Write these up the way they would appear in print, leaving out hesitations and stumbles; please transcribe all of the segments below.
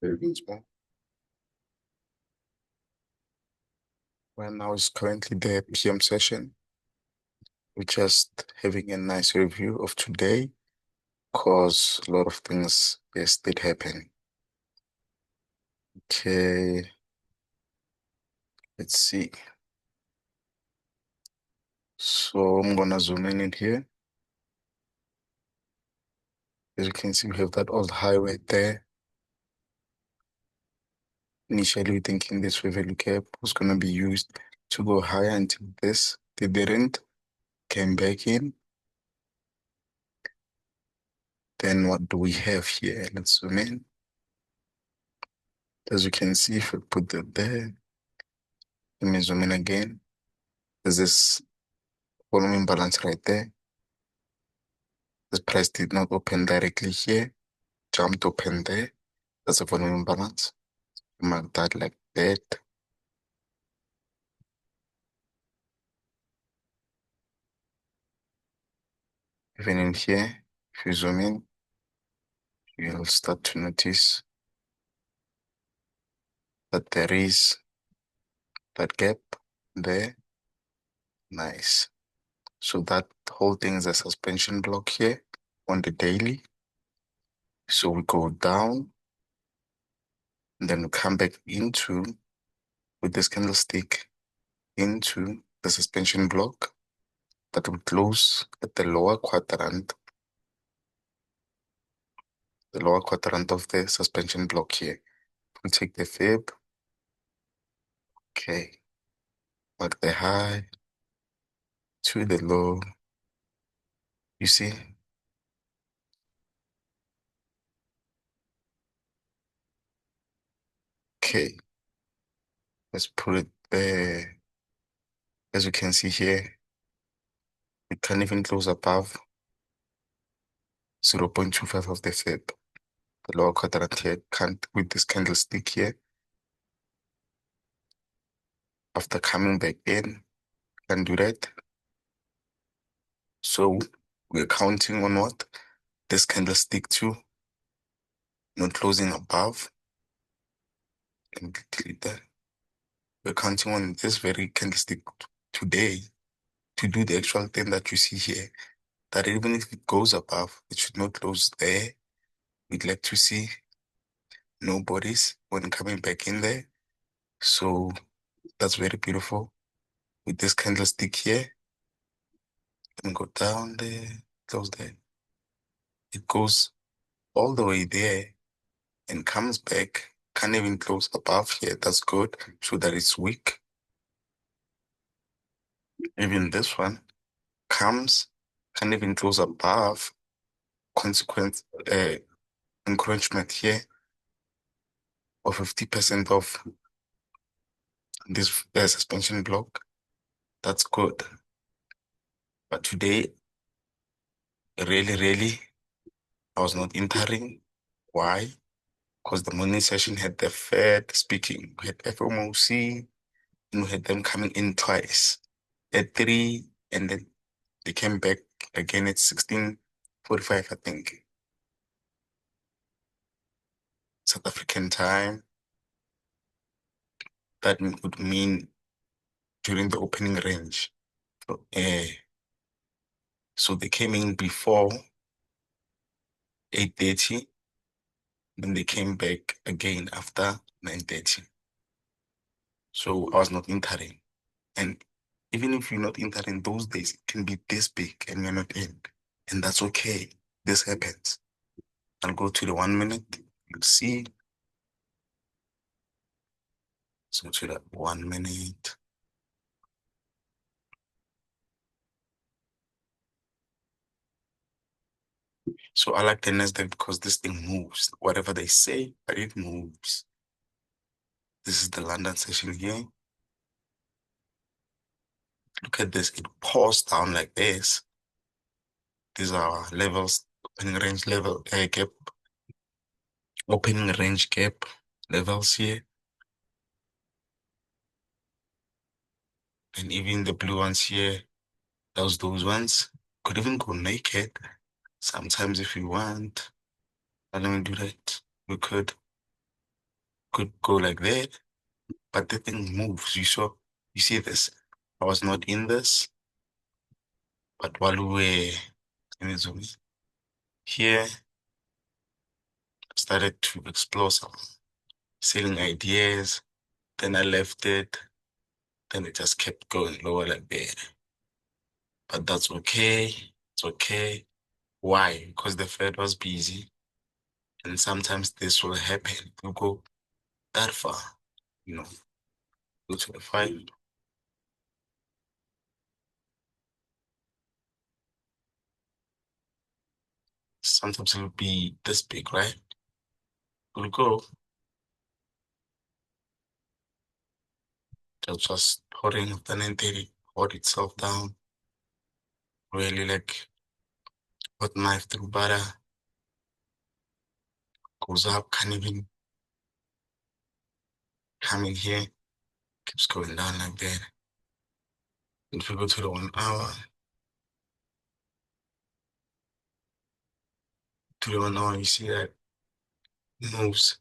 Very small. Well, now is currently the PM session. We're just having a nice review of today because a lot of things, yes, did happen. Okay, let's see. So I'm gonna zoom in here. As you can see, we have that old highway there. Initially, we thinking this Waverly Cap was gonna be used to go higher until this. They didn't. Came back in. Then what do we have here? Let's zoom in. As you can see, if we put that there, let me zoom in again. There's this volume imbalance right there. This price did not open directly here, jumped open there. That's a volume imbalance. Mark that like that. Even in here, if you zoom in, you'll start to notice that there is that gap there. Nice. So that whole thing is a suspension block here on the daily. So we go down, and then we come back into, with this candlestick, into the suspension block that will close at the lower quadrant of the suspension block here. We'll take the fib. Okay. Mark the high to the low. You see? Okay. Let's put it there. As you can see here, it can't even close above 0.25 of the fib. The lower quadrant here can't, with this candlestick here. After coming back in, can do that. So we're counting on what? This candlestick too, not closing above. And delete that. We're counting on this very candlestick today to do the actual thing that you see here. That even if it goes above, it should not close there. We'd like to see no bodies when coming back in there. So that's very beautiful. With this candlestick here, and go down there, close there. It goes all the way there and comes back. Can't even close above here. That's good. So that it's weak. Even this one comes, can't even close above. Consequence, encroachment here of 50% of this suspension block. That's good. But today, really, I was not entering. Why? Because the morning session had the Fed speaking, we had FOMC, and we had them coming in twice at 3, and then they came back again at 16:45, I think, South African time. That would mean during the opening range. So they came in before 8:30, then they came back again after 9:30. So I was not entering. And even if you're not entering those days, it can be this big and you're not in. And that's okay. This happens. I'll go to the 1 minute. You'll see. So to that 1 minute. So I like the Nasdaq because this thing moves. Whatever they say, but it moves. This is the London session here. Look at this. It pours down like this. These are levels, opening range level gap, opening range gap levels here. And even the blue ones here, those ones could even go naked sometimes if you want. But let me do that. We could. Could go like that, but the thing moves. You see this? I was not in this, but while we were in Zoom here, I started to explore some selling ideas. Then I left it. Then it just kept going lower like that. But that's okay. It's okay. Why? Because the Fed was busy. And sometimes this will happen. It will go that far, you know, go to the five. Sometimes it will be this big, right? It will go just holding then until it hold itself down. Really like put knife through butter, goes up, can't even come in here, keeps going down like that. If we go to the 1 hour, to the 1 hour, you see that it moves,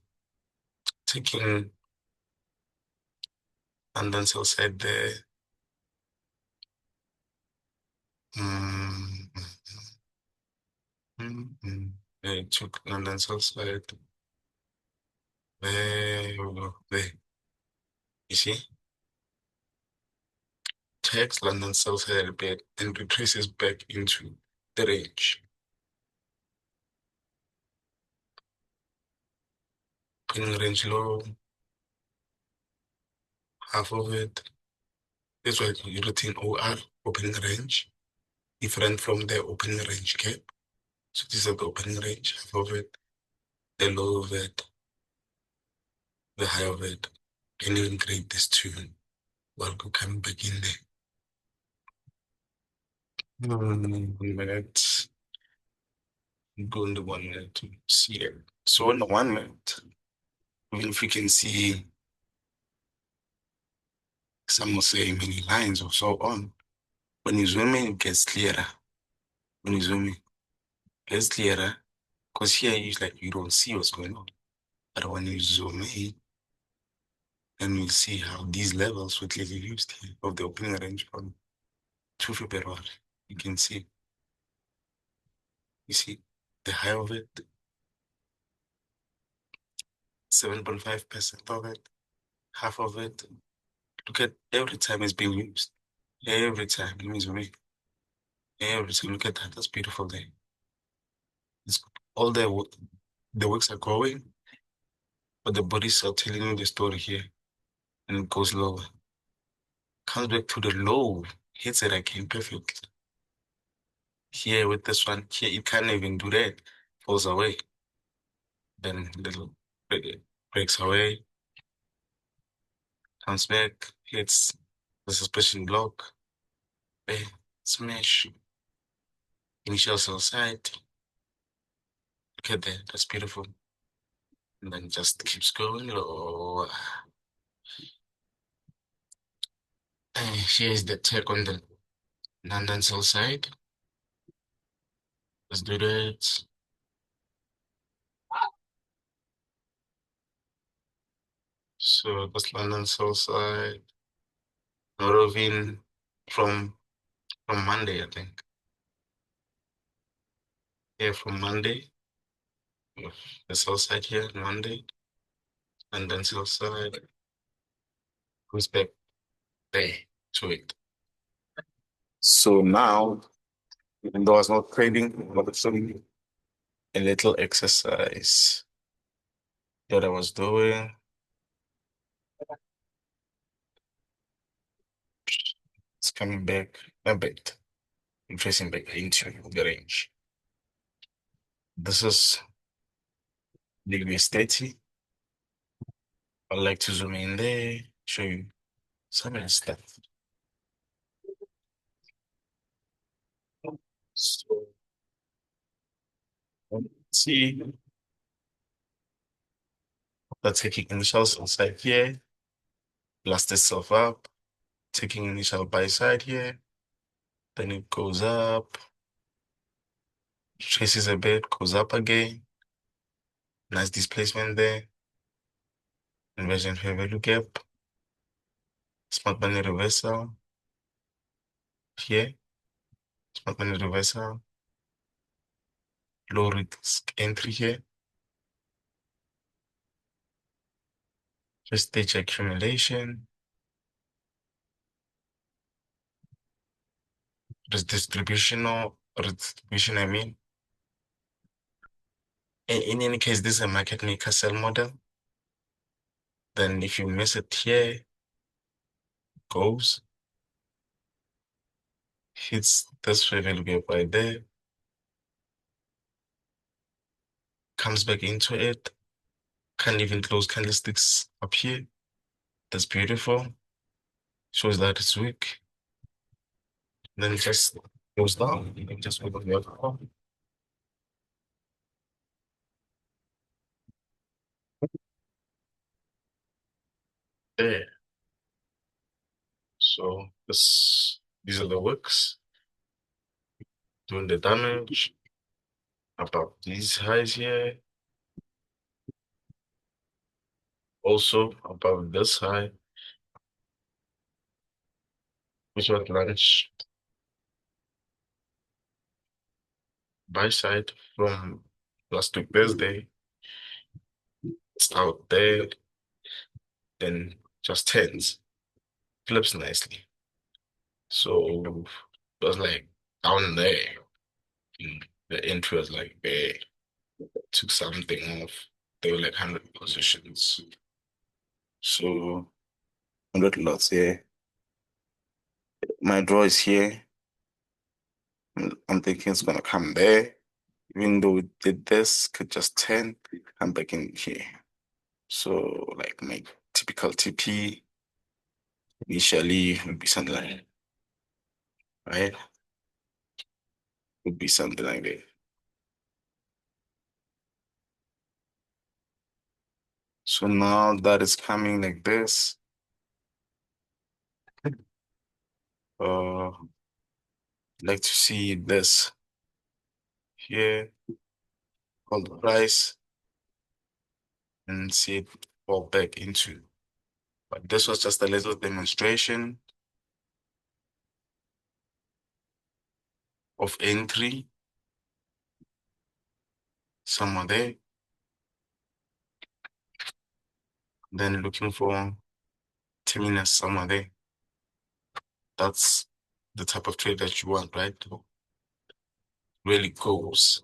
taking and then so said the mm, it took London Southside there, we go, there. You see? Takes London Southside a bit and retraces back into the range. Opening range low, half of it. This was you routine OR, opening range, different from the opening range cap. So this is the opening range, half of it, the low of it, the high of it. Can even create this tune while coming back in there. 1 minute. Go in the 1 minute to see it. So in the 1 minute, even if you can see some will say many lines or so on, when you zoom in, it gets clearer. When you zoom in, it gets clearer. Because here you like you don't see what's going on. But when you zoom in, then you'll see how these levels were clearly used here of the opening range from 2 February. You can see. You see the high of it, 7.5% of it, half of it. Look at every time it's being used. Every time. It means me. Every time. Look at that. That's beautiful there. It's all the works are growing, but the bodies are telling you the story here. And it goes lower. Comes back to the low, hits it again perfect. Here with this one, here it can't even do that. Falls away. Then little breaks away, comes back, hits the suspension block, bang, smash, initial cell site. Look at that, that's beautiful. And then just keeps going low. And here's the tech on the London cell side. Let's do that. So that's London cell side. Morovin from Monday, I think. Yeah, from Monday. The cell side here, Monday. And then cell side goes back there to it. So now, even though I was not trading, I was doing a little exercise that I was doing. It's coming back a bit, tracing back into the range. This is degree 30. I'd like to zoom in there, show you some of the stuff. So, let's see, that's taking initials inside here, blast itself up, taking initial buy side here, then it goes up, traces a bit, goes up again. Nice displacement there. Inversion fair value gap, smart money reversal here, smart money reversal, low risk entry here, first stage accumulation, redistribution, I mean. In any case, this is a market maker sell model. Then if you miss it here, goes, hits this fair value gap right there, comes back into it, can't even close candlesticks up here. That's beautiful. Shows that it's weak. Then it just goes down. You can just open the other one. There. So these are the wicks doing the damage about these highs here. Also above this high, which was launched buy side from last week Thursday. It's out there, then just tens, flips nicely. So it was like down there. The entry was like there, took something off. They were like 100 positions. So 100 lots here. My draw is here. I'm thinking it's gonna come there. Even though we did this, could just 10, come back in here. So like my typical TP initially would be something like, right? Would be something like that. So now that is coming like this, like to see this here, hold the price and see it fall back into. But this was just a little demonstration of entry somewhere there. Then looking for terminus somewhere there. That's the type of trade that you want, right? Really goes.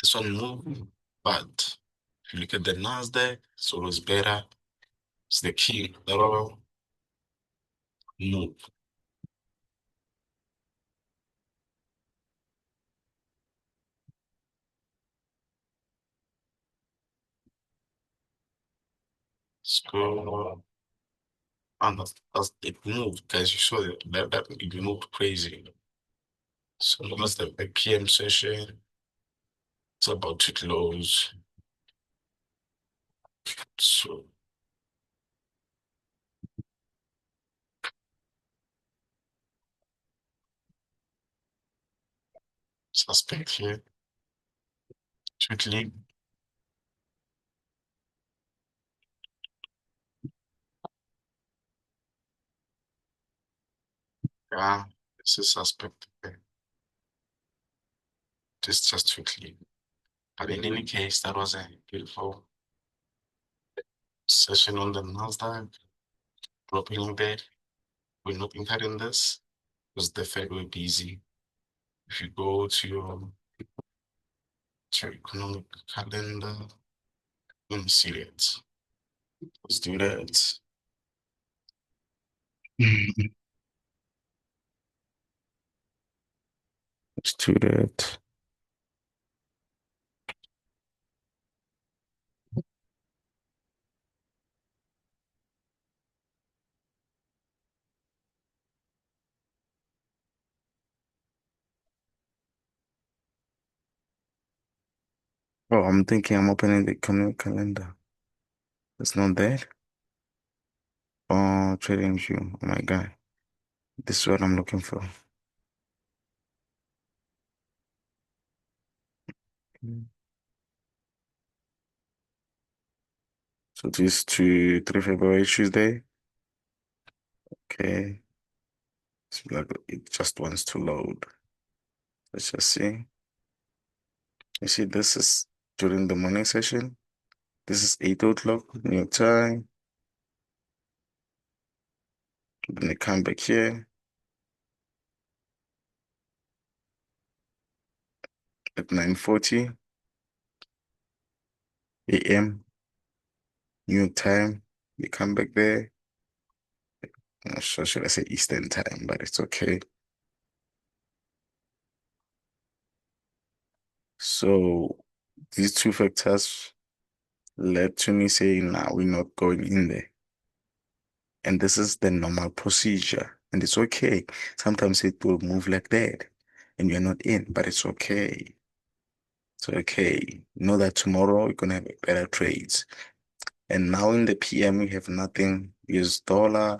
This one moved, but if you look at the Nasdaq, it's always better. It's the key. That'll move. So, and it moved, guys. You saw that it moved crazy. So that's the PM session. It's about to close. So suspect here. Quickly. Yeah, this is suspect. This just quickly. But in any case, that was a beautiful session on the Nasdaq. Dropping in bed. We're not including this because the Fed will be busy. If you go to your economic calendar, let me see it. Let's do that. Let's do that. Oh, I'm thinking I'm opening the economic calendar. It's not there. Oh, trading view. Oh my God. This is what I'm looking for. So this to 3 February Tuesday. Okay. It's like it just wants to load. Let's just see. You see, this is during the morning session. This is 8 o'clock New York time. Then they come back here at 9:40 a.m. New York time. They come back there. I'm not sure, should I say Eastern time, but it's okay. So these two factors led to me saying, nah, we're not going in there. And this is the normal procedure. And it's okay. Sometimes it will move like that and you're not in, but it's okay. It's okay. Know that tomorrow you're gonna have better trades. And now in the PM, we have nothing. Use dollar,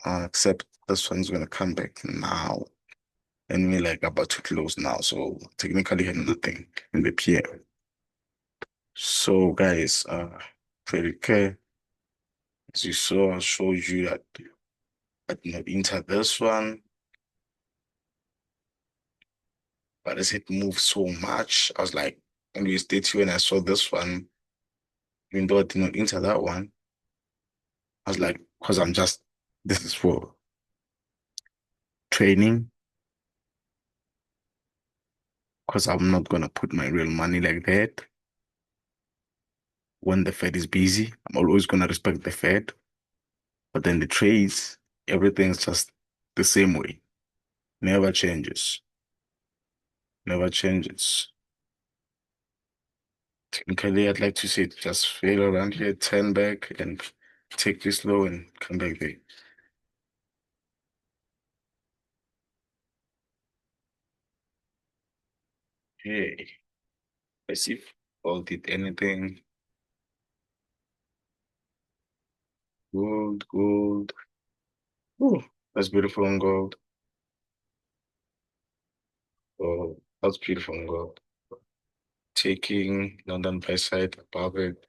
except this one's gonna come back now. And we're like about to close now. So technically had nothing in the PM. So guys, very care. As you saw, I showed you that I did not enter this one. But as it moved so much, I was like, when we stayed here and I saw this one, even though I did not enter that one, I was like, because this is for training, because I'm not going to put my real money like that. When the Fed is busy, I'm always going to respect the Fed. But then the trades, everything's just the same way. Never changes. Never changes. Technically, I'd like to say just fail around here, turn back and take this low and come back there. Hey, let's see if all did anything. Gold, gold. Oh, that's beautiful on gold. Oh, that's beautiful on gold. Taking London by side above it,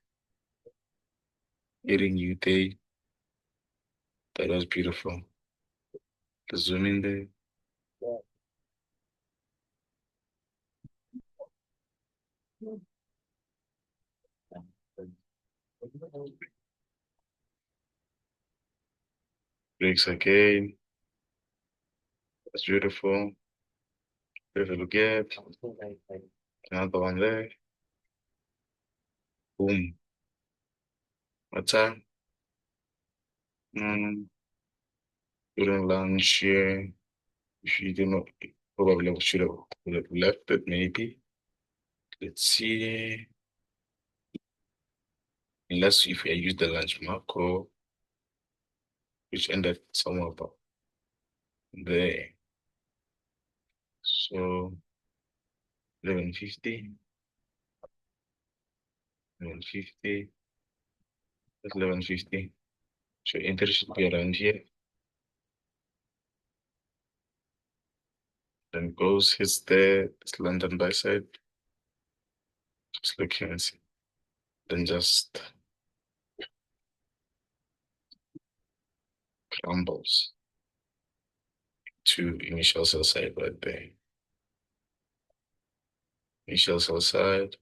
hitting UT. That was beautiful. The zoom in there. Breaks again. That's beautiful. Beautiful gap. Another one there. Boom. What's that? Mm, during lunch here. If you do not, probably would have left it maybe. Let's see. Unless if I use the lunch macro, which ended somewhere about there. So 1150, 1150, that's 1150. So enter should be around here. Then goes, hits there, it's London buy side. Just looking and see. Then just crumbles to initial sell side right there. Initial sell side,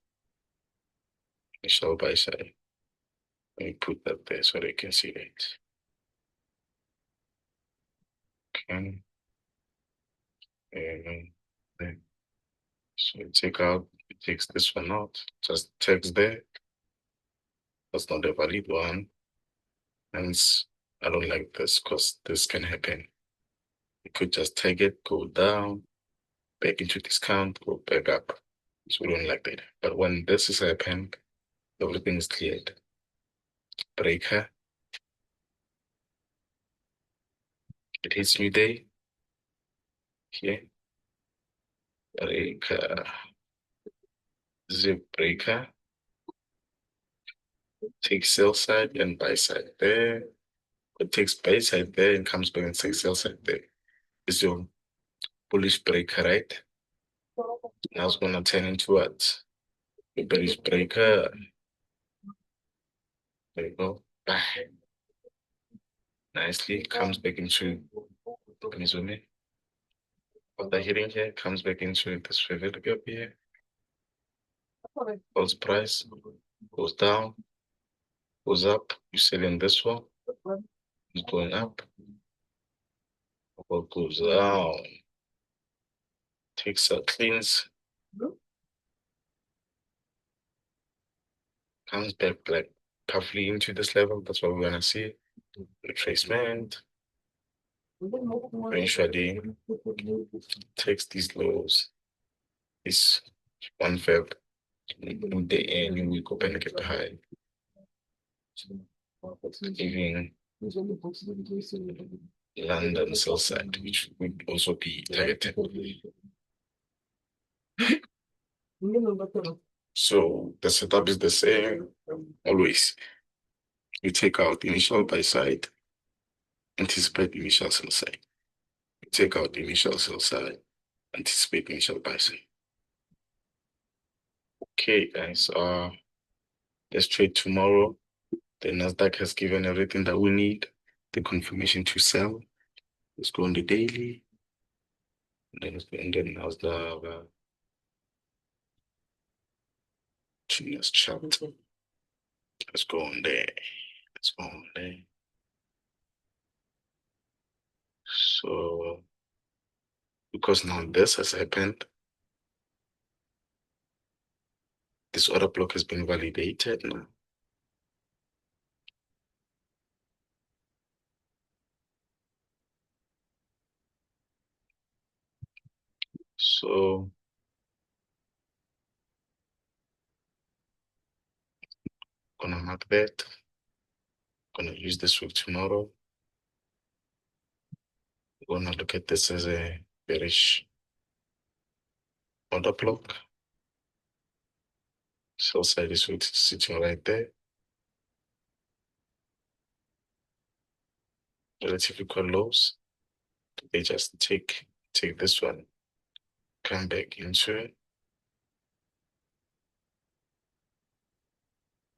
initial buy side. Let me put that there so they can see it. Okay. And then so it takes this one out, just text there. That's not the valid one. Hence, I don't like this because this can happen. You could just take it, go down, back into discount, go back up. So we don't like that. But when this is happened, everything is cleared. Breaker, it hits new day. Here. Breaker, zip breaker. Take sell side and buy side there. It takes buy side there and comes back and takes sell side there. It's your bullish breaker, right? Now it's gonna turn into what? A bearish breaker. There you go. Nicely comes back into, can you zoom in? After hitting here, comes back into this fair value up here. Holds price, goes down, goes up. You sell in this one, it's going up. What goes down? Takes a cleans, comes back like roughly into this level. That's what we're gonna see. Retracement. Eventually takes these lows. This one fab in the end you will go back and get high. Leaving London sell side, which would also be targeted. So the setup is the same always. You take out initial buy side, anticipate initial sell side. You take out initial sell side, anticipate initial buy side. Okay, guys, let's trade tomorrow. The Nasdaq has given everything that we need, the confirmation to sell. Let's go on the daily. And then how's the Genius chart? Let's go on there. Let's go on there. So because now this has happened, this order block has been validated now. So gonna mark that. Gonna use this week tomorrow. We're gonna look at this as a bearish order block. Sell side is sitting right there. Relatively quite lows. They just take this one, come back into it,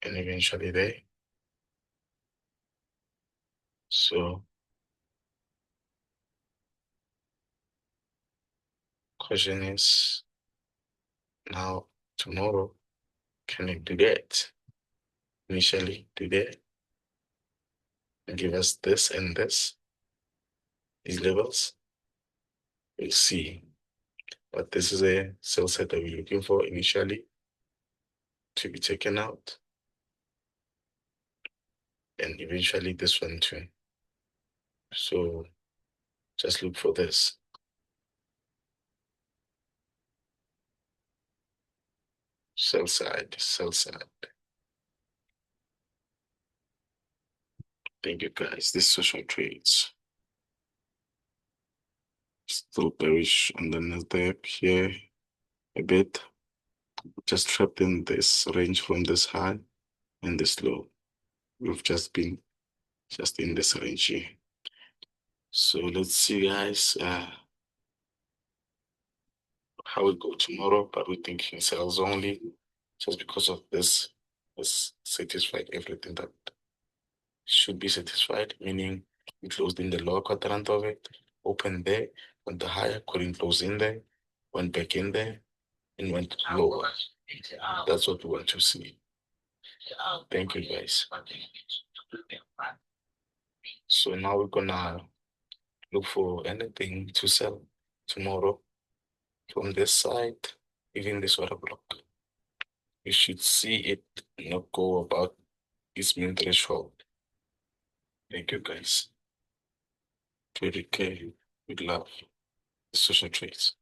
and eventually there. So question is now tomorrow, can it do that? Initially do that and give us this and this, these levels. We'll see. But this is a sell set that we're looking for initially to be taken out. And eventually this one too. So just look for this. Sell side, sell side. Thank you guys. This social trades. Still bearish on the Nasdaq here a bit. Just trapped in this range from this high and this low. We've just been in this range here. So let's see, guys, how we go tomorrow. But we're thinking sales only, just because of this satisfied everything that should be satisfied, meaning we closed in the lower quadrant of it, opened there, went the higher, couldn't close in there, went back in there, and went lower. That's what we want to see. Thank you, guys. So now we're gonna look for anything to sell tomorrow from this side, even this order block. You should see it not go about its main threshold. Thank you, guys. Very care with love. Social traits.